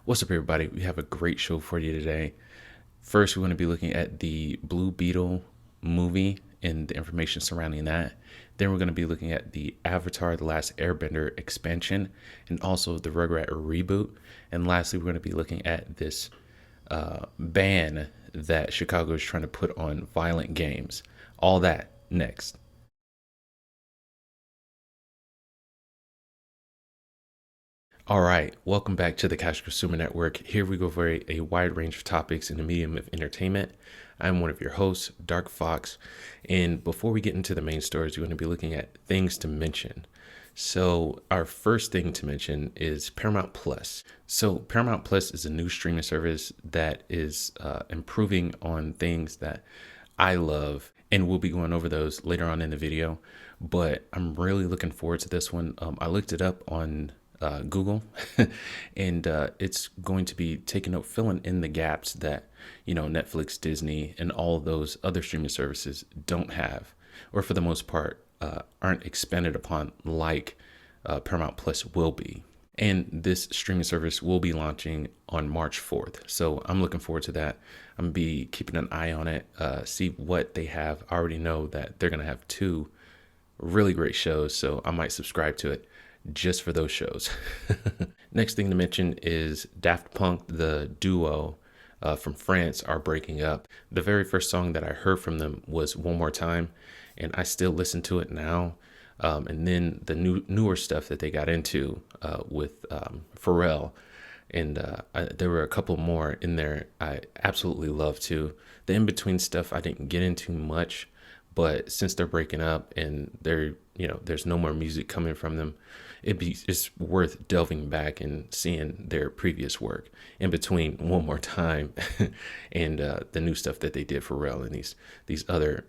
What's up, everybody? We have a great show for you today. First, we're going to be looking at the Blue Beetle movie and the information surrounding that. Then, we're going to be looking at the Avatar: The Last Airbender expansion and also the Rugrats Reboot. And lastly, we're going to be looking at this ban that Chicago is trying to put on violent games. All that next. All right, welcome back to the Cash Consumer Network. Here we go over a wide range of topics in the medium of entertainment. I'm one of your hosts, Dark Fox, and before we get into the main stories, we're going to be looking at things to mention. So, our first thing to mention is Paramount Plus. So, Paramount Plus is a new streaming service that is improving on things that I love, and we'll be going over those later on in the video. But I'm really looking forward to this one. I looked it up on Google, and it's going to be taking up, filling in the gaps that Netflix, Disney, and all of those other streaming services don't have, or for the most part aren't expanded upon like Paramount Plus will be. And this streaming service will be launching on March 4th. So I'm looking forward to that. I'm going to be keeping an eye on it, see what they have. I already know that they're going to have two really great shows, so I might subscribe to it just for those shows. Next thing to mention is Daft Punk, the duo from France, are breaking up. The very first song that I heard from them was One More Time, and I still listen to it now. And then the newer stuff that they got into with Pharrell, and there were a couple more in there I absolutely love too. The in-between stuff I didn't get into much, but since they're breaking up and there's no more music coming from them, it's worth delving back and seeing their previous work in between One More Time and the new stuff that they did for Pharrell and these other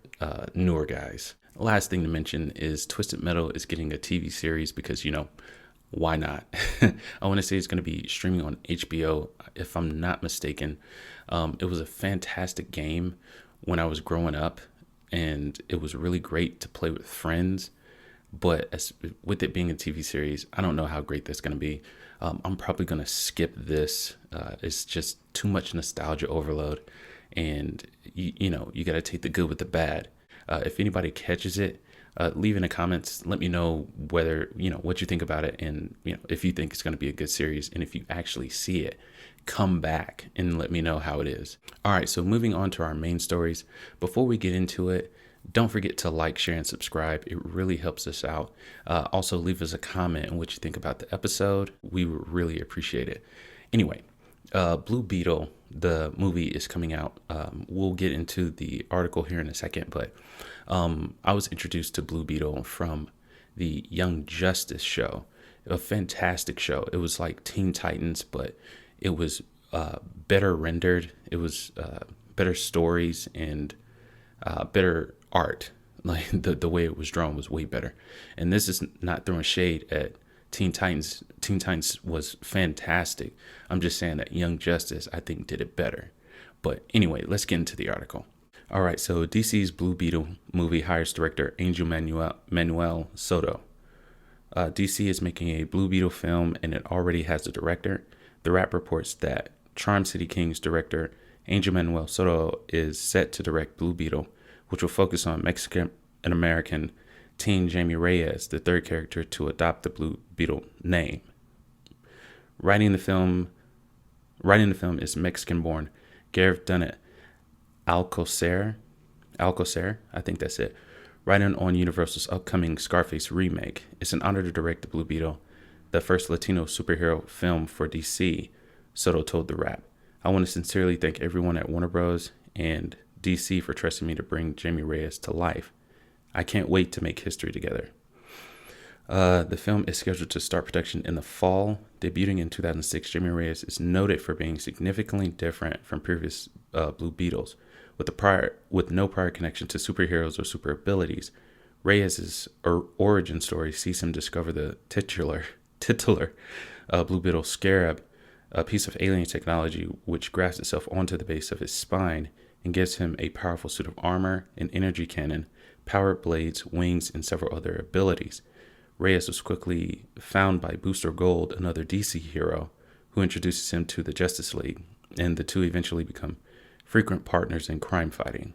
newer guys. Last thing to mention is Twisted Metal is getting a TV series because why not? I want to say it's going to be streaming on HBO, if I'm not mistaken. It was a fantastic game when I was growing up, and it was really great to play with friends. But with it being a TV series, I don't know how great that's going to be. I'm probably going to skip this. It's just too much nostalgia overload. And, you got to take the good with the bad. If anybody catches it, leave in the comments. Let me know whether, what you think about it. And, if you think it's going to be a good series. And if you actually see it, come back and let me know how it is. All right, so moving on to our main stories. Before we get into it, don't forget to like, share, and subscribe. It really helps us out. Also, leave us a comment on what you think about the episode. We would really appreciate it. Anyway, Blue Beetle, the movie, is coming out. We'll get into the article here in a second, but I was introduced to Blue Beetle from the Young Justice show. A fantastic show. It was like Teen Titans, but it was better rendered. It was better stories and better art. Like the way it was drawn was way better. And this is not throwing shade at Teen Titans. Teen Titans was fantastic. I'm just saying that Young Justice, I think, did it better. But anyway, let's get into the article. All right, so DC's Blue Beetle movie hires director Angel Manuel Soto. DC is making a Blue Beetle film, and it already has a director. The Wrap reports that Charm City Kings director Angel Manuel Soto is set to direct Blue Beetle, which will focus on Mexican and American teen Jamie Reyes, the third character to adopt the Blue Beetle name. Writing the film is Mexican-born Gareth Dunnett Alcocer, I think that's it. Writing on Universal's upcoming Scarface remake. It's an honor to direct the Blue Beetle, the first Latino superhero film for DC, Soto told The Wrap. I want to sincerely thank everyone at Warner Bros. And DC for trusting me to bring Jamie Reyes to life. I can't wait to make history together. The film is scheduled to start production in the fall. Debuting in 2006, Jamie Reyes is noted for being significantly different from previous Blue Beetles. With no prior connection to superheroes or super abilities, Reyes' origin story sees him discover the titular Blue Beetle Scarab, a piece of alien technology which grafts itself onto the base of his spine and gives him a powerful suit of armor, an energy cannon, powered blades, wings, and several other abilities. Reyes was quickly found by Booster Gold, another DC hero, who introduces him to the Justice League, and the two eventually become frequent partners in crime fighting.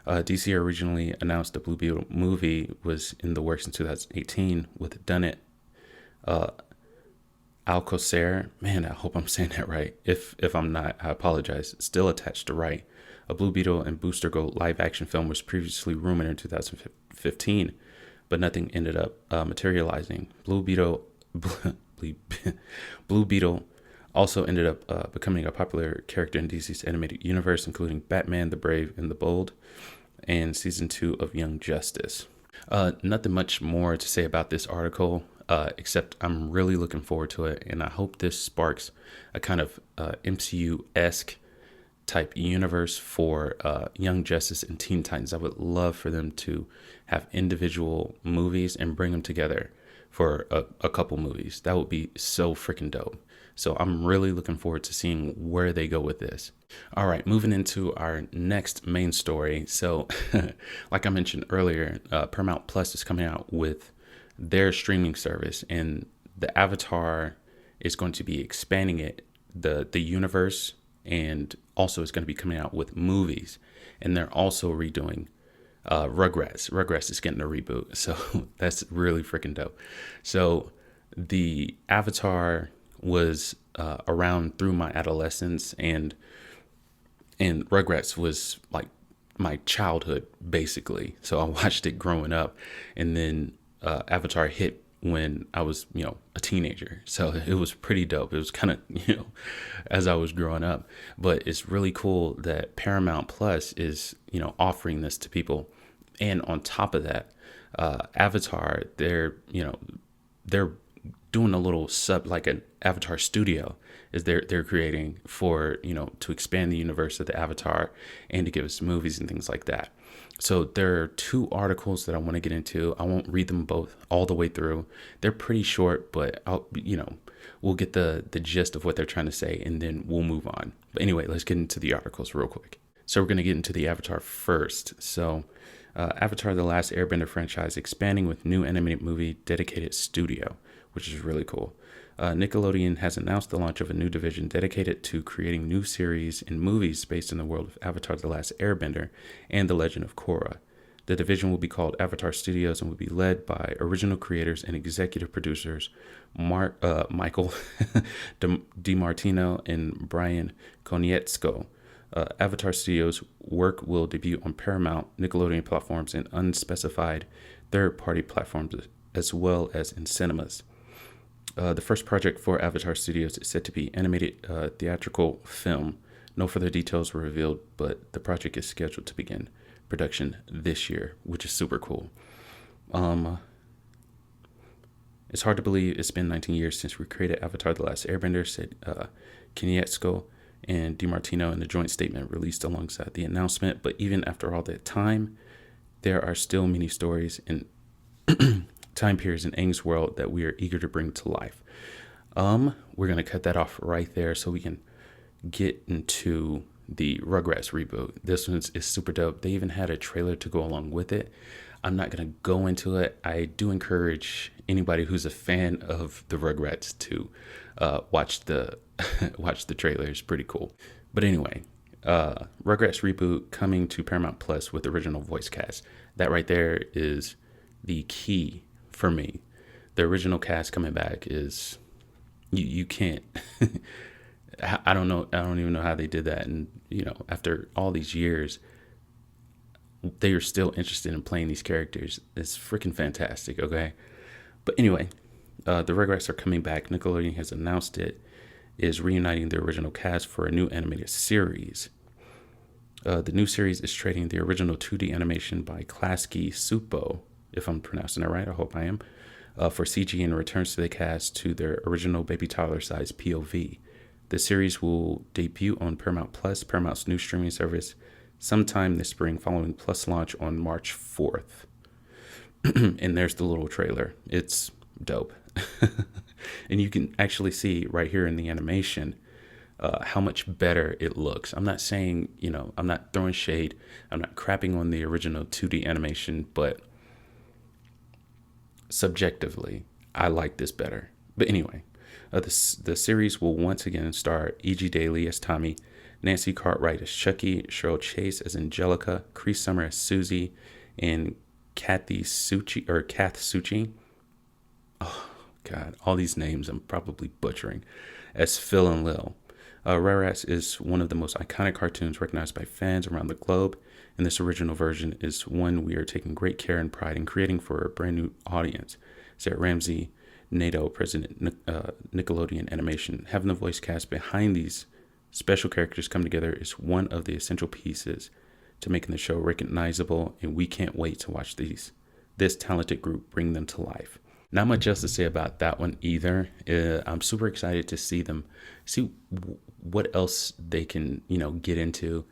DC originally announced the Blue Beetle movie was in the works in 2018 with Dunnett, Alcocer, man, I hope I'm saying that right. If I'm not, I apologize. Still attached to write. A Blue Beetle and Booster Gold live action film was previously rumored in 2015, but nothing ended up materializing. Blue Beetle also ended up becoming a popular character in DC's animated universe, including Batman, the Brave, and the Bold, and season 2 of Young Justice. Nothing much more to say about this article, except I'm really looking forward to it, and I hope this sparks a kind of MCU-esque type universe for Young Justice and Teen Titans. I would love for them to have individual movies and bring them together for a couple movies. That would be so freaking dope. So I'm really looking forward to seeing where they go with this. All right, moving into our next main story. So like I mentioned earlier, Paramount Plus is coming out with their streaming service, and the Avatar is going to be expanding it, the universe, and also it's going to be coming out with movies. And they're also redoing Rugrats. Rugrats is getting a reboot. So that's really freaking dope. So the Avatar was around through my adolescence, and Rugrats was like my childhood basically. So I watched it growing up, and then Avatar hit when I was, a teenager. So it was pretty dope. It was kind of, as I was growing up. But it's really cool that Paramount Plus is, offering this to people. And on top of that, Avatar, they're doing a little like an Avatar studio is they're creating for, to expand the universe of the Avatar and to give us movies and things like that. So there are 2 articles that I want to get into. I won't read them both all the way through. They're pretty short, but we'll get the gist of what they're trying to say, and then we'll move on. But anyway, let's get into the articles real quick. So we're going to get into the Avatar first. So Avatar: The Last Airbender franchise expanding with new animated movie dedicated studio, which is really cool. Nickelodeon has announced the launch of a new division dedicated to creating new series and movies based in the world of Avatar: The Last Airbender and The Legend of Korra. The division will be called Avatar Studios and will be led by original creators and executive producers Michael DiMartino and Brian Konietzko. Avatar Studios' work will debut on Paramount, Nickelodeon platforms, and unspecified third-party platforms, as well as in cinemas. The first project for Avatar Studios is set to be animated theatrical film. No further details were revealed, but the project is scheduled to begin production this year, which is super cool. It's hard to believe it's been 19 years since we created Avatar: The Last Airbender, said Konietzko and DiMartino in a joint statement released alongside the announcement. But even after all that time, there are still many stories and time periods in Aang's world that we are eager to bring to life. We're going to cut that off right there so we can get into the Rugrats reboot. This one is super dope. They even had a trailer to go along with it. I'm not going to go into it. I do encourage anybody who's a fan of the Rugrats to watch the trailer. It's pretty cool. But anyway, Rugrats Reboot coming to Paramount Plus with original voice cast. That right there is the key for me. The original cast coming back is you can't. I don't know. I don't even know how they did that. And after all these years, they are still interested in playing these characters. It's freaking fantastic. Okay, but anyway, the Rugrats are coming back. Nickelodeon has announced it is reuniting the original cast for a new animated series. The new series is trading the original 2D animation by Klasky Supo, if I'm pronouncing that right. I hope I am. For CG, and returns to the cast to their original baby toddler size POV. The series will debut on Paramount Plus, Paramount's new streaming service, sometime this spring, following Plus launch on March 4th. And there's the little trailer. It's dope. And you can actually see right here in the animation how much better it looks. I'm not saying, I'm not throwing shade. I'm not crapping on the original 2D animation, but subjectively, I like this better. But anyway, The series will once again star E.G. Daily as Tommy, Nancy Cartwright as Chucky, Cheryl Chase as Angelica, Cree Summer as Susie, and Kath Suchi. Oh God, all these names I'm probably butchering, as Phil and Lil. Rugrats is one of the most iconic cartoons recognized by fans around the globe, and this original version is one we are taking great care and pride in creating for a brand new audience. Sarah Ramsey, NATO President, Nickelodeon Animation, having the voice cast behind these special characters come together is one of the essential pieces to making the show recognizable, and we can't wait to watch this talented group bring them to life. Not much else to say about that one either. I'm super excited to see what else they can, get into.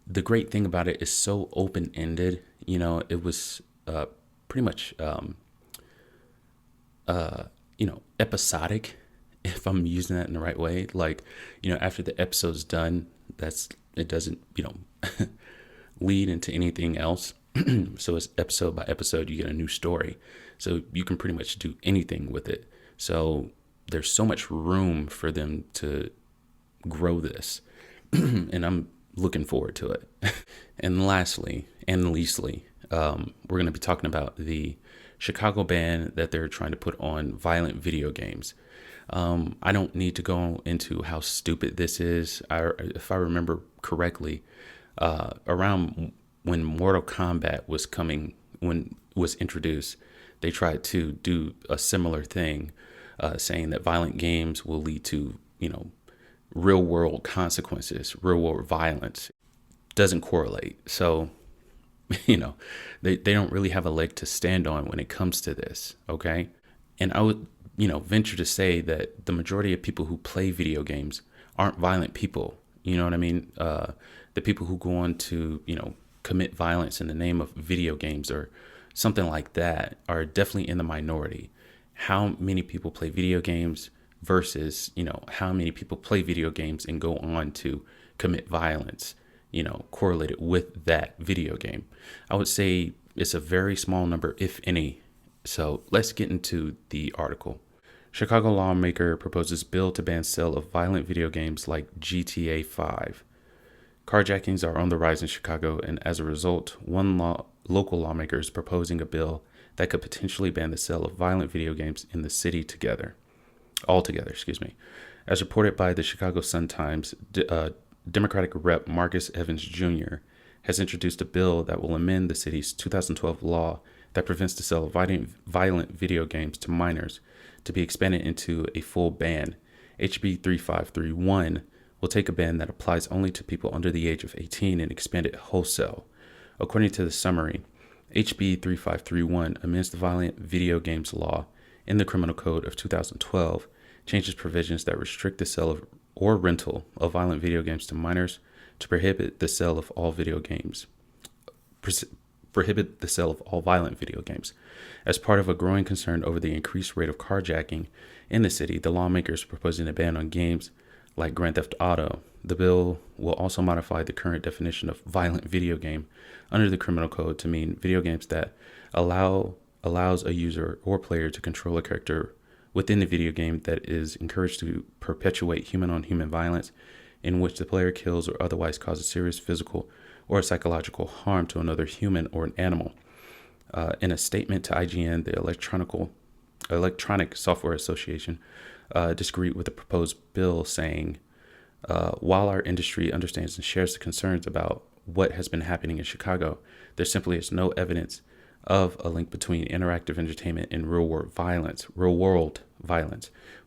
The great thing about it is so open-ended. It was pretty much, episodic, if I'm using that in the right way. Like, after the episode's done, it doesn't, lead into anything else. So it's episode by episode, you get a new story. So you can pretty much do anything with it. So there's so much room for them to grow this. And I'm looking forward to it. And lastly, and leastly, we're going to be talking about the Chicago ban that they're trying to put on violent video games. I don't need to go into how stupid this is. If I remember correctly, around when Mortal Kombat was introduced, they tried to do a similar thing, saying that violent games will lead to, real world consequences, real world violence. Doesn't correlate. So, they don't really have a leg to stand on when it comes to this. Okay. And I would, venture to say that the majority of people who play video games aren't violent people. You know what I mean? The people who go on to, commit violence in the name of video games or something like that are definitely in the minority. How many people play video games versus, how many people play video games and go on to commit violence, correlated with that video game? I would say it's a very small number, if any. So let's get into the article. Chicago lawmaker proposes bill to ban sale of violent video games like GTA 5. Carjackings are on the rise in Chicago, and as a result, local lawmaker is proposing a bill that could potentially ban the sale of violent video games in the city altogether. As reported by the Chicago Sun-Times, Democratic Rep. Marcus Evans Jr. has introduced a bill that will amend the city's 2012 law that prevents the sale of violent video games to minors to be expanded into a full ban. HB 3531 will take a ban that applies only to people under the age of 18 and expand it wholesale. According to the summary, HB 3531 amends the violent video games law in the Criminal Code of 2012, changes provisions that restrict the sale of or rental of violent video games to minors to prohibit the sale of all violent video games. As part of a growing concern over the increased rate of carjacking in the city, the lawmakers are proposing a ban on games like Grand Theft Auto. The bill will also modify the current definition of violent video game under the Criminal Code to mean video games that allows a user or player to control a character within the video game that is encouraged to perpetuate human-on-human violence in which the player kills or otherwise causes serious physical or psychological harm to another human or an animal. In a statement to IGN, the Electronic Software Association disagreed with the proposed bill, saying, while our industry understands and shares the concerns about what has been happening in Chicago, there simply is no evidence of a link between interactive entertainment and real-world violence.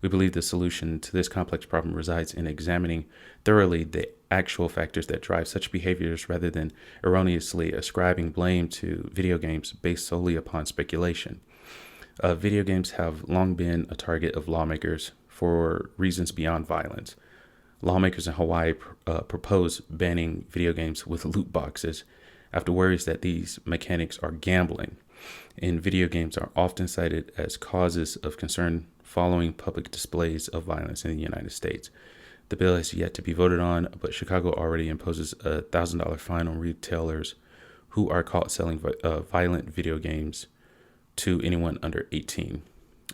We believe the solution to this complex problem resides in examining thoroughly the actual factors that drive such behaviors rather than erroneously ascribing blame to video games based solely upon speculation. Video games have long been a target of lawmakers for reasons beyond violence. Lawmakers in Hawaii propose banning video games with loot boxes after worries that these mechanics are gambling, and video games are often cited as causes of concern following public displays of violence in the United States. The bill has yet to be voted on, but Chicago already imposes a $1,000 fine on retailers who are caught selling violent video games to anyone under 18.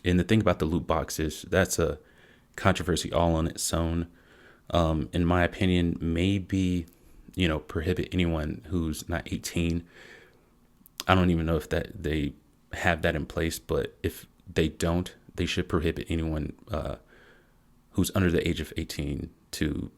And the thing about the loot box is that's a controversy all on its own. In my opinion, maybe, prohibit anyone who's not 18. I don't even know if that they have that in place, but if they don't, they should prohibit anyone who's under the age of 18 to,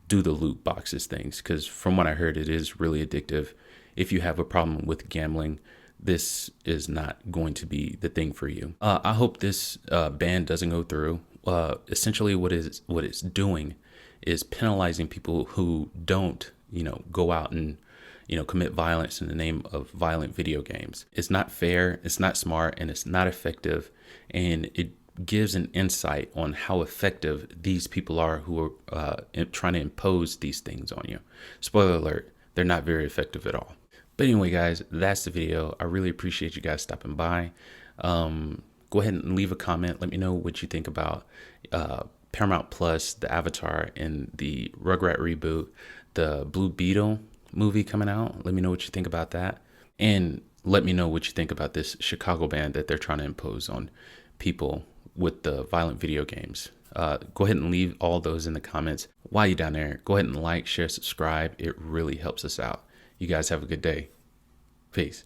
do the loot boxes things. Because from what I heard, it is really addictive. If you have a problem with gambling, this is not going to be the thing for you. I hope this ban doesn't go through. Essentially, what it's doing is penalizing people who don't, go out and, commit violence in the name of violent video games. It's not fair, it's not smart, and it's not effective. And it gives an insight on how effective these people are who are trying to impose these things on you. Spoiler alert, they're not very effective at all. But anyway, guys, that's the video. I really appreciate you guys stopping by. Go ahead and leave a comment. Let me know what you think about Paramount Plus, The Avatar, and the Rugrat Reboot, the Blue Beetle movie coming out. Let me know what you think about that. And let me know what you think about this Chicago ban that they're trying to impose on people with the violent video games. Go ahead and leave all those in the comments. While you're down there, go ahead and like, share, subscribe. It really helps us out. You guys have a good day. Peace.